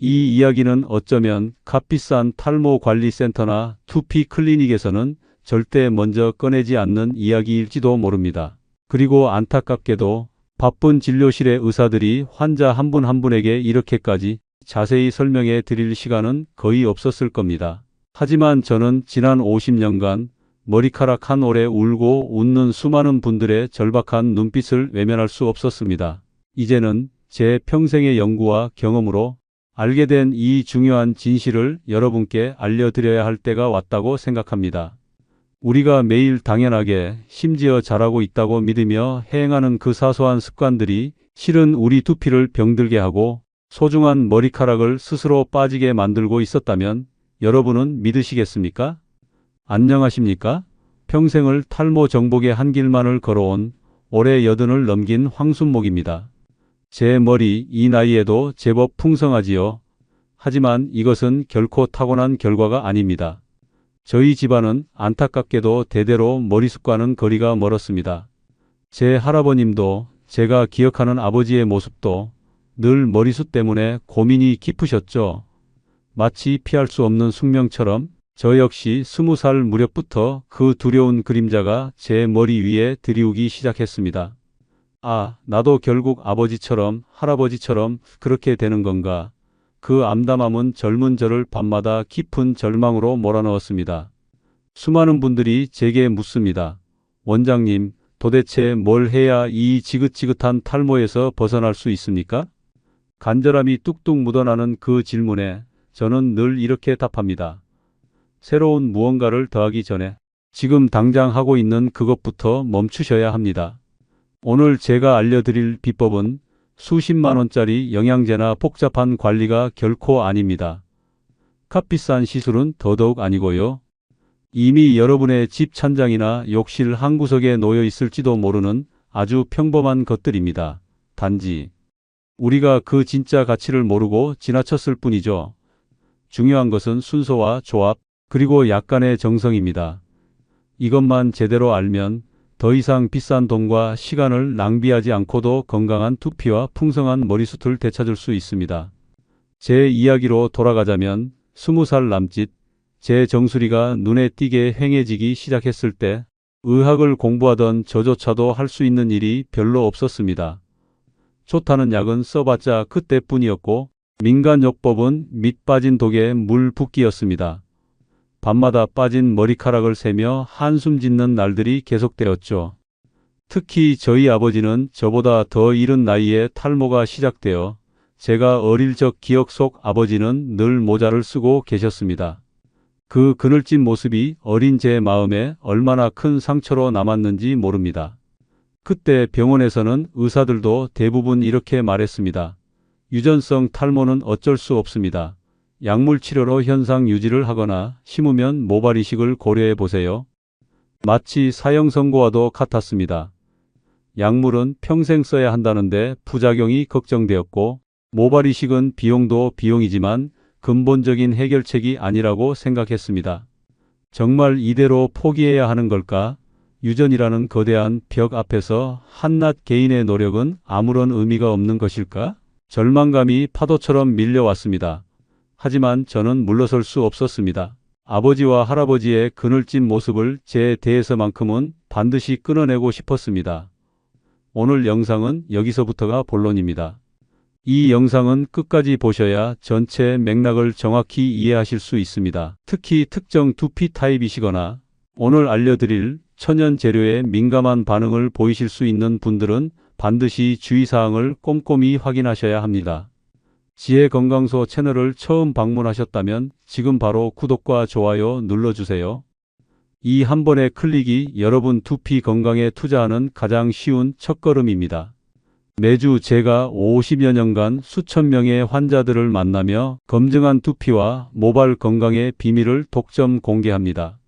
이 이야기는 어쩌면 값비싼 탈모 관리 센터나 두피 클리닉에서는 절대 먼저 꺼내지 않는 이야기일지도 모릅니다. 그리고 안타깝게도 바쁜 진료실의 의사들이 환자 한 분 한 분에게 이렇게까지 자세히 설명해 드릴 시간은 거의 없었을 겁니다. 하지만 저는 지난 50년간 머리카락 한 올에 울고 웃는 수많은 분들의 절박한 눈빛을 외면할 수 없었습니다. 이제는 제 평생의 연구와 경험으로 알게 된 이 중요한 진실을 여러분께 알려드려야 할 때가 왔다고 생각합니다. 우리가 매일 당연하게 심지어 잘하고 있다고 믿으며 행하는 그 사소한 습관들이 실은 우리 두피를 병들게 하고 소중한 머리카락을 스스로 빠지게 만들고 있었다면 여러분은 믿으시겠습니까? 안녕하십니까? 평생을 탈모 정복의 한 길만을 걸어온 올해 80을 넘긴 황순목입니다. 제 머리 이 나이에도 제법 풍성하지요. 하지만 이것은 결코 타고난 결과가 아닙니다. 저희 집안은 안타깝게도 대대로 머리숱과는 거리가 멀었습니다. 제 할아버님도 제가 기억하는 아버지의 모습도 늘 머리숱 때문에 고민이 깊으셨죠. 마치 피할 수 없는 숙명처럼 저 역시 20살 무렵부터 그 두려운 그림자가 제 머리 위에 드리우기 시작했습니다. 아, 나도 결국 아버지처럼 할아버지처럼 그렇게 되는 건가? 그 암담함은 젊은 저를 밤마다 깊은 절망으로 몰아넣었습니다. 수많은 분들이 제게 묻습니다. 원장님, 도대체 뭘 해야 이 지긋지긋한 탈모에서 벗어날 수 있습니까? 간절함이 뚝뚝 묻어나는 그 질문에 저는 늘 이렇게 답합니다. 새로운 무언가를 더하기 전에 지금 당장 하고 있는 그것부터 멈추셔야 합니다. 오늘 제가 알려드릴 비법은 수십만 원짜리 영양제나 복잡한 관리가 결코 아닙니다. 값비싼 시술은 더더욱 아니고요. 이미 여러분의 집 찬장이나 욕실 한 구석에 놓여 있을지도 모르는 아주 평범한 것들입니다. 단지 우리가 그 진짜 가치를 모르고 지나쳤을 뿐이죠. 중요한 것은 순서와 조합, 그리고 약간의 정성입니다. 이것만 제대로 알면 더 이상 비싼 돈과 시간을 낭비하지 않고도 건강한 두피와 풍성한 머리숱을 되찾을 수 있습니다. 제 이야기로 돌아가자면 20살 남짓 제 정수리가 눈에 띄게 휑해지기 시작했을 때 의학을 공부하던 저조차도 할 수 있는 일이 별로 없었습니다. 좋다는 약은 써봤자 그때뿐이었고 민간요법은 밑 빠진 독에 물 붓기였습니다. 밤마다 빠진 머리카락을 세며 한숨 짓는 날들이 계속되었죠. 특히 저희 아버지는 저보다 더 이른 나이에 탈모가 시작되어 제가 어릴 적 기억 속 아버지는 늘 모자를 쓰고 계셨습니다. 그 그늘진 모습이 어린 제 마음에 얼마나 큰 상처로 남았는지 모릅니다. 그때 병원에서는 의사들도 대부분 이렇게 말했습니다. 유전성 탈모는 어쩔 수 없습니다. 약물 치료로 현상 유지를 하거나 심으면 모발 이식을 고려해 보세요. 마치 사형 선고와도 같았습니다. 약물은 평생 써야 한다는데 부작용이 걱정되었고 모발 이식은 비용도 비용이지만 근본적인 해결책이 아니라고 생각했습니다. 정말 이대로 포기해야 하는 걸까? 유전이라는 거대한 벽 앞에서 한낱 개인의 노력은 아무런 의미가 없는 것일까? 절망감이 파도처럼 밀려왔습니다. 하지만 저는 물러설 수 없었습니다. 아버지와 할아버지의 그늘진 모습을 제 대에서만큼은 반드시 끊어내고 싶었습니다. 오늘 영상은 여기서부터가 본론입니다. 이 영상은 끝까지 보셔야 전체 맥락을 정확히 이해하실 수 있습니다. 특히 특정 두피 타입이시거나 오늘 알려드릴 천연 재료에 민감한 반응을 보이실 수 있는 분들은 반드시 주의사항을 꼼꼼히 확인하셔야 합니다. 지혜건강소 채널을 처음 방문하셨다면 지금 바로 구독과 좋아요 눌러주세요. 이 한 번의 클릭이 여러분 두피 건강에 투자하는 가장 쉬운 첫걸음입니다. 매주 제가 50여 년간 수천 명의 환자들을 만나며 검증한 두피와 모발 건강의 비밀을 독점 공개합니다.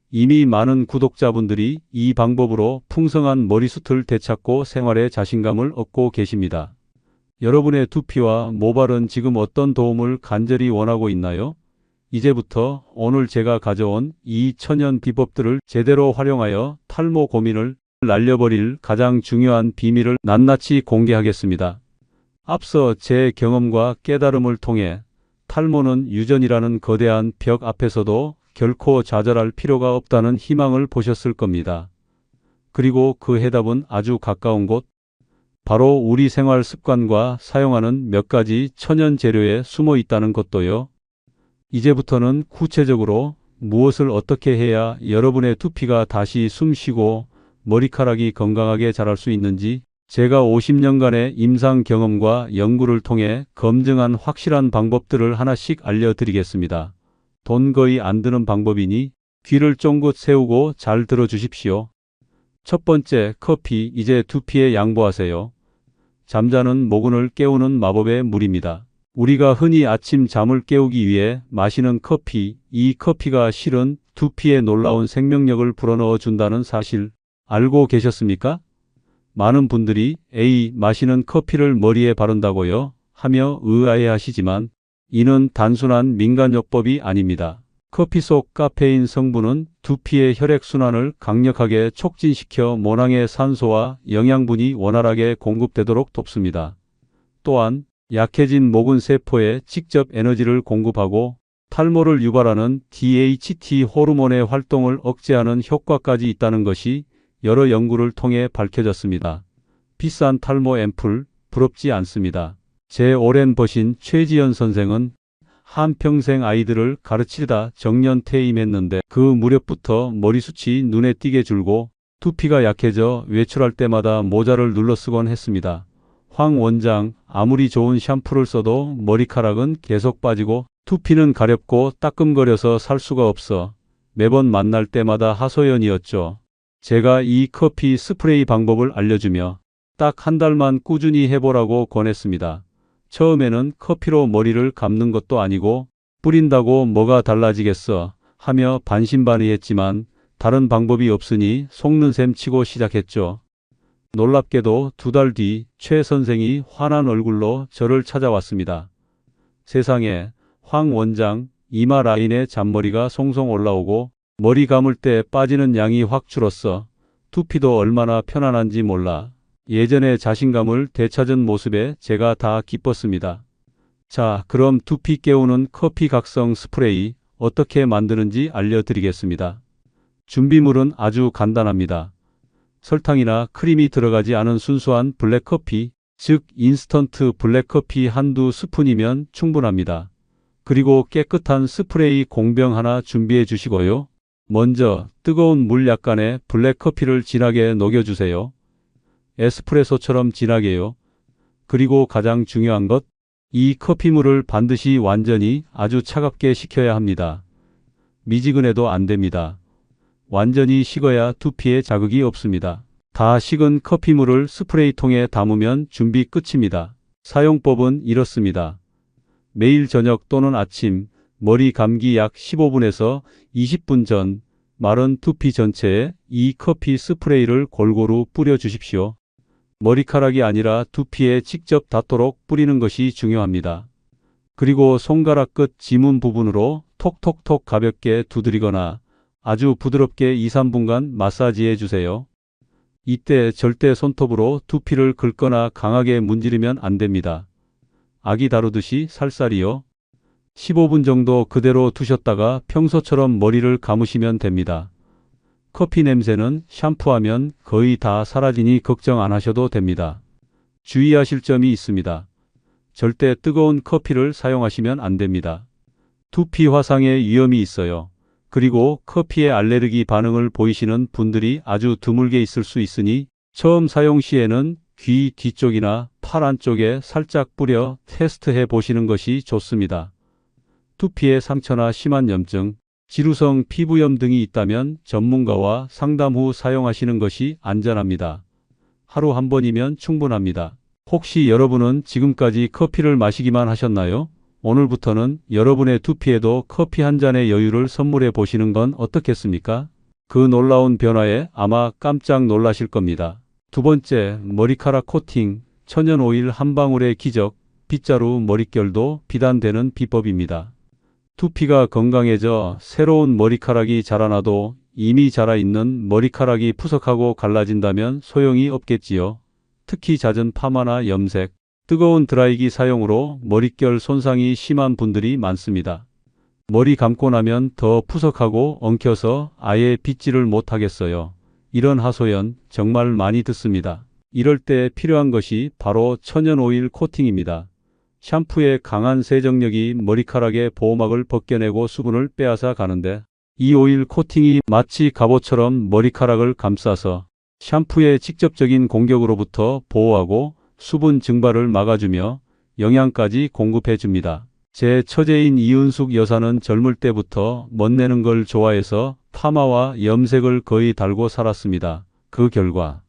이미 많은 구독자분들이 이 방법으로 풍성한 머리숱을 되찾고 생활에 자신감을 얻고 계십니다. 여러분의 두피와 모발은 지금 어떤 도움을 간절히 원하고 있나요? 이제부터 오늘 제가 가져온 이 천연 비법들을 제대로 활용하여 탈모 고민을 날려버릴 가장 중요한 비밀을 낱낱이 공개하겠습니다. 앞서 제 경험과 깨달음을 통해 탈모는 유전이라는 거대한 벽 앞에서도 결코 좌절할 필요가 없다는 희망을 보셨을 겁니다. 그리고 그 해답은 아주 가까운 곳, 바로 우리 생활 습관과 사용하는 몇 가지 천연 재료에 숨어 있다는 것도요. 이제부터는 구체적으로 무엇을 어떻게 해야 여러분의 두피가 다시 숨쉬고 머리카락이 건강하게 자랄 수 있는지 제가 50년간의 임상 경험과 연구를 통해 검증한 확실한 방법들을 하나씩 알려드리겠습니다. 돈 거의 안 드는 방법이니 귀를 쫑긋 세우고 잘 들어주십시오. 첫 번째, 커피. 이제 두피에 양보하세요. 잠자는 모근을 깨우는 마법의 물입니다. 우리가 흔히 아침 잠을 깨우기 위해 마시는 커피, 이 커피가 실은 두피에 놀라운 생명력을 불어넣어 준다는 사실 알고 계셨습니까? 많은 분들이 에이, 마시는 커피를 머리에 바른다고요? 하며 의아해하시지만 이는 단순한 민간요법이 아닙니다. 커피 속 카페인 성분은 두피의 혈액순환을 강력하게 촉진시켜 모낭의 산소와 영양분이 원활하게 공급되도록 돕습니다. 또한 약해진 모근 세포에 직접 에너지를 공급하고 탈모를 유발하는 DHT 호르몬의 활동을 억제하는 효과까지 있다는 것이 여러 연구를 통해 밝혀졌습니다. 비싼 탈모 앰플 부럽지 않습니다. 제 오랜 버신 최지연 선생은 한평생 아이들을 가르치다 정년 퇴임했는데 그 무렵부터 머리숱이 눈에 띄게 줄고 두피가 약해져 외출할 때마다 모자를 눌러쓰곤 했습니다. 황 원장, 아무리 좋은 샴푸를 써도 머리카락은 계속 빠지고 두피는 가렵고 따끔거려서 살 수가 없어 매번 만날 때마다 하소연이었죠. 제가 이 커피 스프레이 방법을 알려주며 딱 한 달만 꾸준히 해보라고 권했습니다. 처음에는 커피로 머리를 감는 것도 아니고 뿌린다고 뭐가 달라지겠어 하며 반신반의했지만 다른 방법이 없으니 속는 셈 치고 시작했죠. 놀랍게도 2달 뒤 최 선생이 환한 얼굴로 저를 찾아왔습니다. 세상에, 황 원장, 이마 라인에 잔머리가 송송 올라오고 머리 감을 때 빠지는 양이 확 줄었어. 두피도 얼마나 편안한지 몰라. 예전의 자신감을 되찾은 모습에 제가 다 기뻤습니다. 자, 그럼 두피 깨우는 커피 각성 스프레이 어떻게 만드는지 알려드리겠습니다. 준비물은 아주 간단합니다. 설탕이나 크림이 들어가지 않은 순수한 블랙커피, 즉 인스턴트 블랙커피 한두 스푼이면 충분합니다. 그리고 깨끗한 스프레이 공병 하나 준비해 주시고요. 먼저 뜨거운 물 약간에 블랙커피를 진하게 녹여주세요. 에스프레소처럼 진하게요. 그리고 가장 중요한 것, 이 커피물을 반드시 완전히 아주 차갑게 식혀야 합니다. 미지근해도 안 됩니다. 완전히 식어야 두피에 자극이 없습니다. 다 식은 커피물을 스프레이통에 담으면 준비 끝입니다. 사용법은 이렇습니다. 매일 저녁 또는 아침, 머리 감기 약 15분에서 20분 전 마른 두피 전체에 이 커피 스프레이를 골고루 뿌려 주십시오. 머리카락이 아니라 두피에 직접 닿도록 뿌리는 것이 중요합니다. 그리고 손가락 끝 지문 부분으로 톡톡톡 가볍게 두드리거나 아주 부드럽게 2~3분간 마사지해 주세요. 이때 절대 손톱으로 두피를 긁거나 강하게 문지르면 안 됩니다. 아기 다루듯이 살살이요. 15분 정도 그대로 두셨다가 평소처럼 머리를 감으시면 됩니다. 커피 냄새는 샴푸하면 거의 다 사라지니 걱정 안 하셔도 됩니다. 주의하실 점이 있습니다. 절대 뜨거운 커피를 사용하시면 안 됩니다. 두피 화상의 위험이 있어요. 그리고 커피에 알레르기 반응을 보이시는 분들이 아주 드물게 있을 수 있으니 처음 사용 시에는 귀 뒤쪽이나 팔 안쪽에 살짝 뿌려 테스트해 보시는 것이 좋습니다. 두피에 상처나 심한 염증, 지루성 피부염 등이 있다면 전문가와 상담 후 사용하시는 것이 안전합니다. 하루 한 번이면 충분합니다. 혹시 여러분은 지금까지 커피를 마시기만 하셨나요? 오늘부터는 여러분의 두피에도 커피 한 잔의 여유를 선물해 보시는 건 어떻겠습니까? 그 놀라운 변화에 아마 깜짝 놀라실 겁니다. 두 번째, 머리카락 코팅, 천연 오일 한 방울의 기적, 빗자루 머릿결도 비단되는 비법입니다. 두피가 건강해져 새로운 머리카락이 자라나도 이미 자라있는 머리카락이 푸석하고 갈라진다면 소용이 없겠지요. 특히 잦은 파마나 염색, 뜨거운 드라이기 사용으로 머릿결 손상이 심한 분들이 많습니다. 머리 감고 나면 더 푸석하고 엉켜서 아예 빗질을 못하겠어요. 이런 하소연 정말 많이 듣습니다. 이럴 때 필요한 것이 바로 천연 오일 코팅입니다. 샴푸의 강한 세정력이 머리카락의 보호막을 벗겨내고 수분을 빼앗아 가는데, 이 오일 코팅이 마치 갑옷처럼 머리카락을 감싸서 샴푸의 직접적인 공격으로부터 보호하고 수분 증발을 막아주며 영양까지 공급해 줍니다. 제 처제인 이은숙 여사는 젊을 때부터 멋내는 걸 좋아해서 파마와 염색을 거의 달고 살았습니다. 그 결과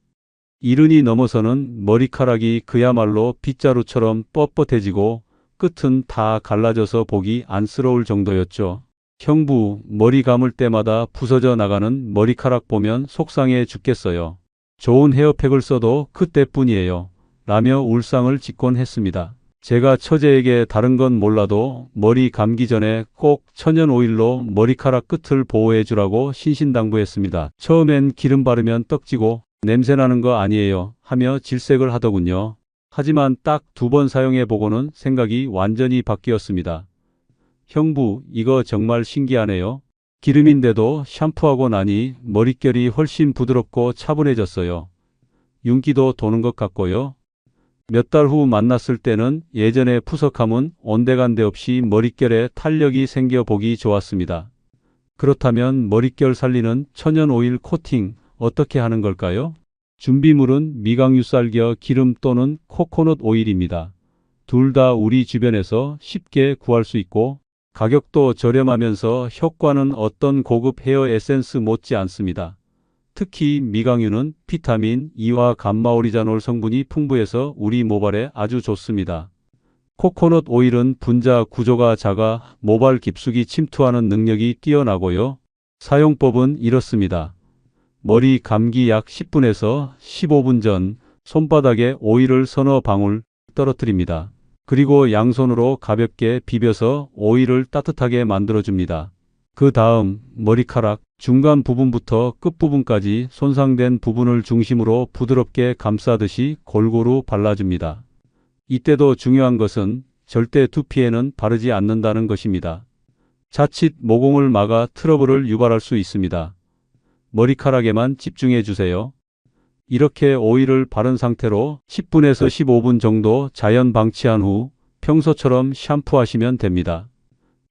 이른이 넘어서는 머리카락이 그야말로 빗자루처럼 뻣뻣해지고 끝은 다 갈라져서 보기 안쓰러울 정도였죠. 형부, 머리 감을 때마다 부서져 나가는 머리카락 보면 속상해 죽겠어요. 좋은 헤어팩을 써도 그때뿐이에요. 라며 울상을 짓곤 했습니다. 제가 처제에게 다른 건 몰라도 머리 감기 전에 꼭 천연 오일로 머리카락 끝을 보호해 주라고 신신당부했습니다. 처음엔 기름 바르면 떡지고 냄새나는 거 아니에요 하며 질색을 하더군요. 하지만 딱 2번 사용해 보고는 생각이 완전히 바뀌었습니다. 형부, 이거 정말 신기하네요. 기름인데도 샴푸하고 나니 머릿결이 훨씬 부드럽고 차분해졌어요. 윤기도 도는 것 같고요. 몇 달 후 만났을 때는 예전의 푸석함은 온데간데 없이 머릿결에 탄력이 생겨 보기 좋았습니다. 그렇다면 머릿결 살리는 천연 오일 코팅 어떻게 하는 걸까요? 준비물은 미강유쌀겨 기름 또는 코코넛 오일입니다. 둘 다 우리 주변에서 쉽게 구할 수 있고 가격도 저렴하면서 효과는 어떤 고급 헤어 에센스 못지 않습니다. 특히 미강유는 비타민 E와 감마오리자놀 성분이 풍부해서 우리 모발에 아주 좋습니다. 코코넛 오일은 분자 구조가 작아 모발 깊숙이 침투하는 능력이 뛰어나고요. 사용법은 이렇습니다. 머리 감기 약 10분에서 15분 전 손바닥에 오일을 서너 방울 떨어뜨립니다. 그리고 양손으로 가볍게 비벼서 오일을 따뜻하게 만들어줍니다. 그 다음 머리카락 중간 부분부터 끝부분까지 손상된 부분을 중심으로 부드럽게 감싸듯이 골고루 발라줍니다. 이때도 중요한 것은 절대 두피에는 바르지 않는다는 것입니다. 자칫 모공을 막아 트러블을 유발할 수 있습니다. 머리카락에만 집중해 주세요. 이렇게 오일을 바른 상태로 10분에서 15분 정도 자연 방치한 후 평소처럼 샴푸하시면 됩니다.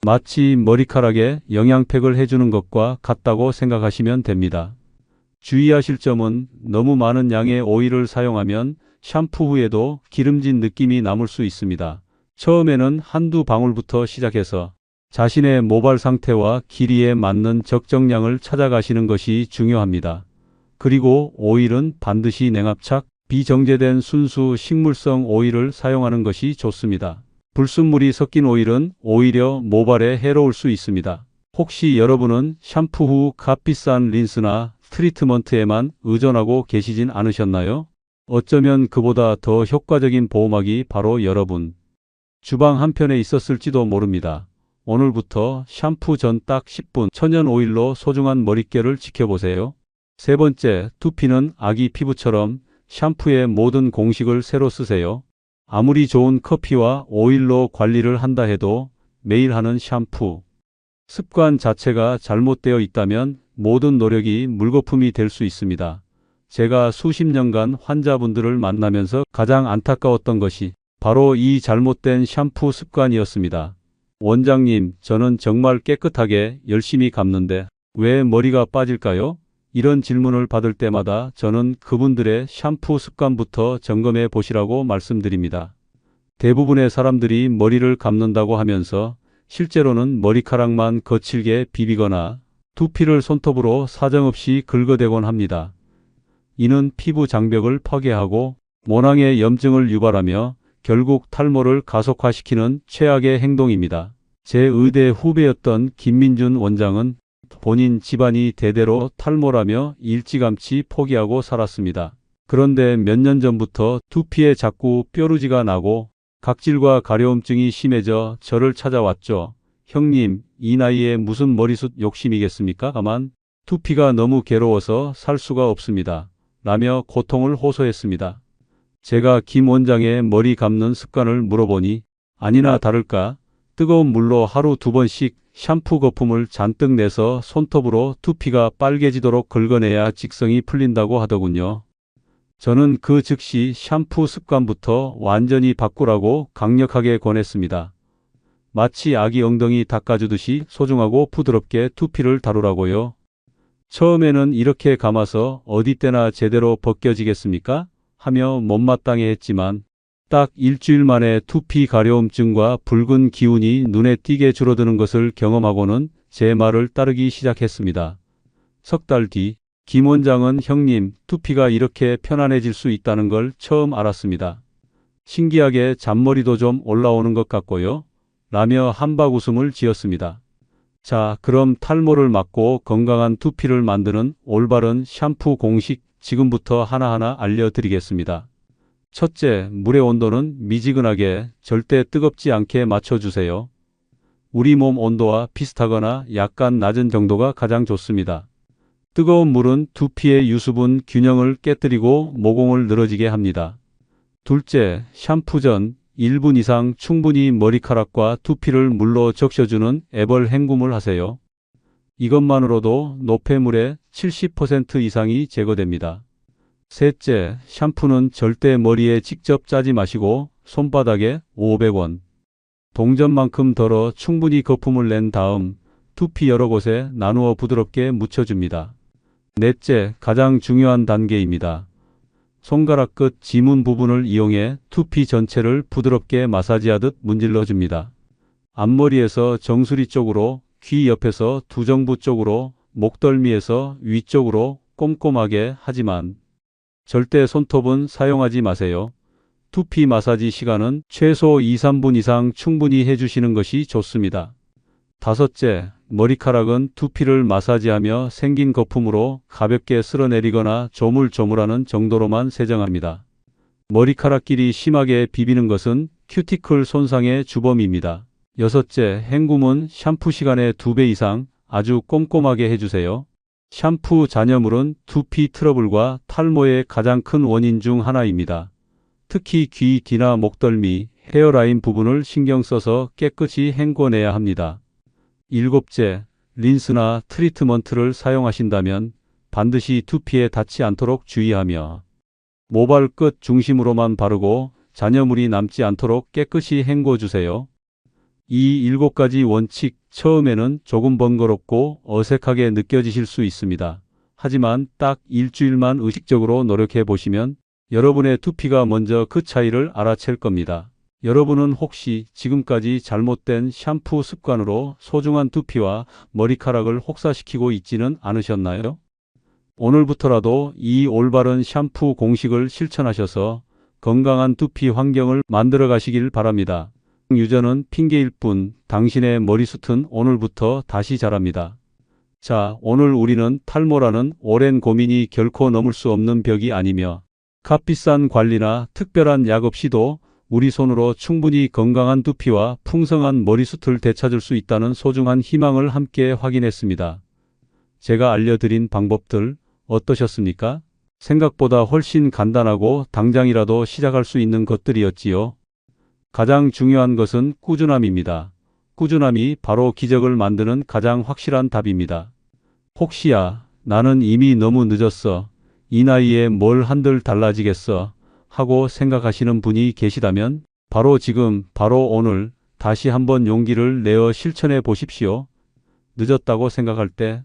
마치 머리카락에 영양팩을 해주는 것과 같다고 생각하시면 됩니다. 주의하실 점은 너무 많은 양의 오일을 사용하면 샴푸 후에도 기름진 느낌이 남을 수 있습니다. 처음에는 한두 방울부터 시작해서 자신의 모발 상태와 길이에 맞는 적정량을 찾아가시는 것이 중요합니다. 그리고 오일은 반드시 냉압착, 비정제된 순수 식물성 오일을 사용하는 것이 좋습니다. 불순물이 섞인 오일은 오히려 모발에 해로울 수 있습니다. 혹시 여러분은 샴푸 후 값비싼 린스나 트리트먼트에만 의존하고 계시진 않으셨나요? 어쩌면 그보다 더 효과적인 보호막이 바로 여러분 주방 한편에 있었을지도 모릅니다. 오늘부터 샴푸 전 딱 10분 천연 오일로 소중한 머릿결을 지켜보세요. 세 번째, 두피는 아기 피부처럼 샴푸의 모든 공식을 새로 쓰세요. 아무리 좋은 커피와 오일로 관리를 한다 해도 매일 하는 샴푸 습관 자체가 잘못되어 있다면 모든 노력이 물거품이 될 수 있습니다. 제가 수십 년간 환자분들을 만나면서 가장 안타까웠던 것이 바로 이 잘못된 샴푸 습관이었습니다. 원장님, 저는 정말 깨끗하게 열심히 감는데 왜 머리가 빠질까요? 이런 질문을 받을 때마다 저는 그분들의 샴푸 습관부터 점검해 보시라고 말씀드립니다. 대부분의 사람들이 머리를 감는다고 하면서 실제로는 머리카락만 거칠게 비비거나 두피를 손톱으로 사정없이 긁어대곤 합니다. 이는 피부 장벽을 파괴하고 모낭의 염증을 유발하며 결국 탈모를 가속화시키는 최악의 행동입니다. 제 의대 후배였던 김민준 원장은 본인 집안이 대대로 탈모라며 일찌감치 포기하고 살았습니다. 그런데 몇 년 전부터 두피에 자꾸 뾰루지가 나고 각질과 가려움증이 심해져 저를 찾아왔죠. 형님, 이 나이에 무슨 머리숱 욕심이겠습니까? 다만 두피가 너무 괴로워서 살 수가 없습니다. 라며 고통을 호소했습니다. 제가 김 원장의 머리 감는 습관을 물어보니 아니나 다를까 뜨거운 물로 하루 2번씩 샴푸 거품을 잔뜩 내서 손톱으로 두피가 빨개지도록 긁어내야 직성이 풀린다고 하더군요. 저는 그 즉시 샴푸 습관부터 완전히 바꾸라고 강력하게 권했습니다. 마치 아기 엉덩이 닦아주듯이 소중하고 부드럽게 두피를 다루라고요. 처음에는 이렇게 감아서 어디 때나 제대로 벗겨지겠습니까? 하며 못마땅해 했지만 딱 일주일 만에 두피 가려움증과 붉은 기운이 눈에 띄게 줄어드는 것을 경험하고는 제 말을 따르기 시작했습니다. 석 달 뒤, 김 원장은 형님, 두피가 이렇게 편안해질 수 있다는 걸 처음 알았습니다. 신기하게 잔머리도 좀 올라오는 것 같고요. 라며 한박 웃음을 지었습니다. 자, 그럼 탈모를 막고 건강한 두피를 만드는 올바른 샴푸 공식 지금부터 하나하나 알려드리겠습니다. 첫째, 물의 온도는 미지근하게 절대 뜨겁지 않게 맞춰주세요. 우리 몸 온도와 비슷하거나 약간 낮은 정도가 가장 좋습니다. 뜨거운 물은 두피의 유수분 균형을 깨뜨리고 모공을 늘어지게 합니다. 둘째, 샴푸 전 1분 이상 충분히 머리카락과 두피를 물로 적셔주는 애벌 헹굼을 하세요. 이것만으로도 노폐물의 70% 이상이 제거됩니다. 셋째, 샴푸는 절대 머리에 직접 짜지 마시고 손바닥에 500원 동전만큼 덜어 충분히 거품을 낸 다음 두피 여러 곳에 나누어 부드럽게 묻혀줍니다. 넷째, 가장 중요한 단계입니다. 손가락 끝 지문 부분을 이용해 두피 전체를 부드럽게 마사지하듯 문질러줍니다. 앞머리에서 정수리 쪽으로, 귀 옆에서 두정부 쪽으로, 목덜미에서 위쪽으로 꼼꼼하게 하지만 절대 손톱은 사용하지 마세요. 두피 마사지 시간은 최소 2~3분 이상 충분히 해주시는 것이 좋습니다. 다섯째, 머리카락은 두피를 마사지하며 생긴 거품으로 가볍게 쓸어내리거나 조물조물하는 정도로만 세정합니다. 머리카락끼리 심하게 비비는 것은 큐티클 손상의 주범입니다. 여섯째, 헹굼은 샴푸 시간의 2배 이상 아주 꼼꼼하게 해주세요. 샴푸 잔여물은 두피 트러블과 탈모의 가장 큰 원인 중 하나입니다. 특히 귀 뒤나 목덜미, 헤어라인 부분을 신경 써서 깨끗이 헹궈내야 합니다. 일곱째, 린스나 트리트먼트를 사용하신다면 반드시 두피에 닿지 않도록 주의하며 모발 끝 중심으로만 바르고 잔여물이 남지 않도록 깨끗이 헹궈주세요. 이 7가지 원칙, 처음에는 조금 번거롭고 어색하게 느껴지실 수 있습니다. 하지만 딱 일주일만 의식적으로 노력해 보시면 여러분의 두피가 먼저 그 차이를 알아챌 겁니다. 여러분은 혹시 지금까지 잘못된 샴푸 습관으로 소중한 두피와 머리카락을 혹사시키고 있지는 않으셨나요? 오늘부터라도 이 올바른 샴푸 공식을 실천하셔서 건강한 두피 환경을 만들어 가시길 바랍니다. 유전은 핑계일 뿐 당신의 머리숱은 오늘부터 다시 자랍니다. 자, 오늘 우리는 탈모라는 오랜 고민이 결코 넘을 수 없는 벽이 아니며 값비싼 관리나 특별한 약 없이도 우리 손으로 충분히 건강한 두피와 풍성한 머리숱을 되찾을 수 있다는 소중한 희망을 함께 확인했습니다. 제가 알려드린 방법들 어떠셨습니까? 생각보다 훨씬 간단하고 당장이라도 시작할 수 있는 것들이었지요. 가장 중요한 것은 꾸준함입니다. 꾸준함이 바로 기적을 만드는 가장 확실한 답입니다. 혹시야 나는 이미 너무 늦었어. 이 나이에 뭘 한들 달라지겠어. 하고 생각하시는 분이 계시다면 바로 지금, 바로 오늘 다시 한번 용기를 내어 실천해 보십시오. 늦었다고 생각할 때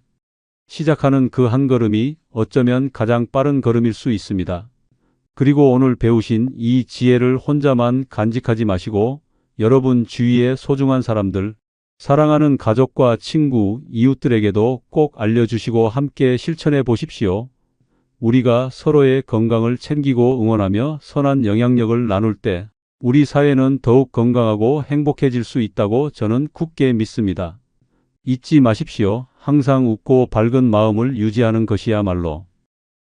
시작하는 그 한 걸음이 어쩌면 가장 빠른 걸음일 수 있습니다. 그리고 오늘 배우신 이 지혜를 혼자만 간직하지 마시고 여러분 주위의 소중한 사람들, 사랑하는 가족과 친구, 이웃들에게도 꼭 알려주시고 함께 실천해 보십시오. 우리가 서로의 건강을 챙기고 응원하며 선한 영향력을 나눌 때 우리 사회는 더욱 건강하고 행복해질 수 있다고 저는 굳게 믿습니다. 잊지 마십시오. 항상 웃고 밝은 마음을 유지하는 것이야말로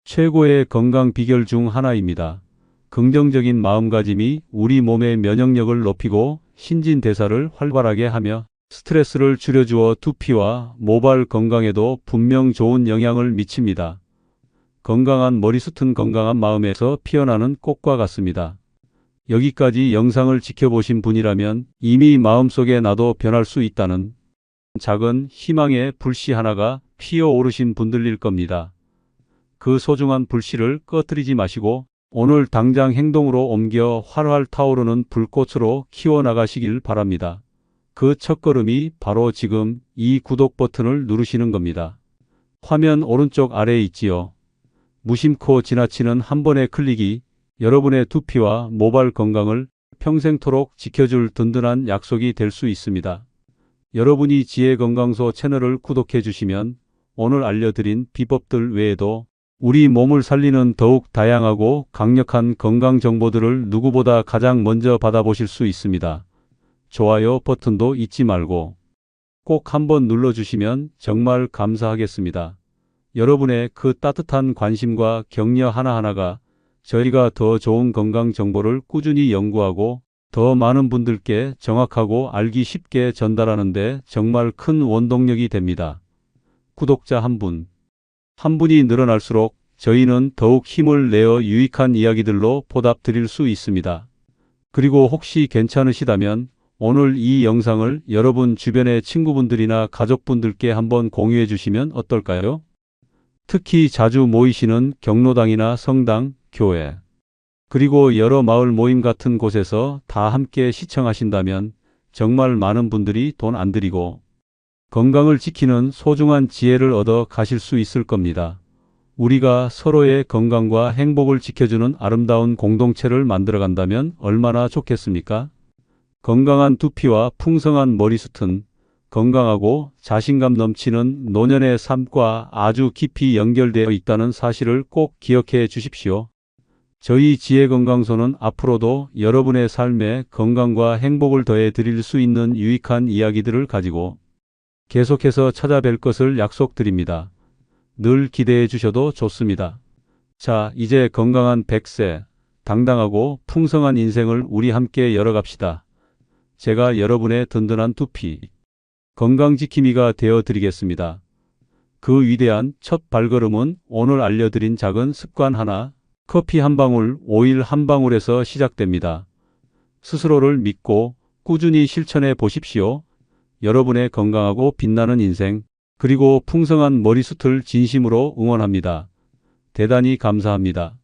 최고의 건강 비결 중 하나입니다. 긍정적인 마음가짐이 우리 몸의 면역력을 높이고 신진대사를 활발하게 하며 스트레스를 줄여주어 두피와 모발 건강에도 분명 좋은 영향을 미칩니다. 건강한 머리숱은 건강한 마음에서 피어나는 꽃과 같습니다. 여기까지 영상을 지켜보신 분이라면 이미 마음속에 나도 변할 수 있다는 작은 희망의 불씨 하나가 피어오르신 분들일 겁니다. 그 소중한 불씨를 꺼뜨리지 마시고 오늘 당장 행동으로 옮겨 활활 타오르는 불꽃으로 키워나가시길 바랍니다. 그 첫걸음이 바로 지금 이 구독 버튼을 누르시는 겁니다. 화면 오른쪽 아래에 있지요. 무심코 지나치는 한 번의 클릭이 여러분의 두피와 모발 건강을 평생토록 지켜줄 든든한 약속이 될 수 있습니다. 여러분이 지혜건강소 채널을 구독해 주시면 오늘 알려드린 비법들 외에도 우리 몸을 살리는 더욱 다양하고 강력한 건강 정보들을 누구보다 가장 먼저 받아보실 수 있습니다. 좋아요 버튼도 잊지 말고 꼭 한번 눌러주시면 정말 감사하겠습니다. 여러분의 그 따뜻한 관심과 격려 하나하나가 저희가 더 좋은 건강 정보를 꾸준히 연구하고 더 많은 분들께 정확하고 알기 쉽게 전달하는 데 정말 큰 원동력이 됩니다. 구독자 한 분이 늘어날수록 저희는 더욱 힘을 내어 유익한 이야기들로 보답 드릴 수 있습니다. 그리고 혹시 괜찮으시다면 오늘 이 영상을 여러분 주변의 친구분들이나 가족분들께 한번 공유해 주시면 어떨까요? 특히 자주 모이시는 경로당이나 성당, 교회, 그리고 여러 마을 모임 같은 곳에서 다 함께 시청하신다면 정말 많은 분들이 돈 안 들이고 건강을 지키는 소중한 지혜를 얻어 가실 수 있을 겁니다. 우리가 서로의 건강과 행복을 지켜주는 아름다운 공동체를 만들어 간다면 얼마나 좋겠습니까? 건강한 두피와 풍성한 머리숱은 건강하고 자신감 넘치는 노년의 삶과 아주 깊이 연결되어 있다는 사실을 꼭 기억해 주십시오. 저희 지혜건강소는 앞으로도 여러분의 삶에 건강과 행복을 더해 드릴 수 있는 유익한 이야기들을 가지고 계속해서 찾아뵐 것을 약속드립니다. 늘 기대해 주셔도 좋습니다. 자, 이제 건강한 100세, 당당하고 풍성한 인생을 우리 함께 열어갑시다. 제가 여러분의 든든한 두피, 건강지킴이가 되어 드리겠습니다. 그 위대한 첫 발걸음은 오늘 알려드린 작은 습관 하나, 커피 한 방울, 오일 한 방울에서 시작됩니다. 스스로를 믿고 꾸준히 실천해 보십시오. 여러분의 건강하고 빛나는 인생, 그리고 풍성한 머리숱을 진심으로 응원합니다. 대단히 감사합니다.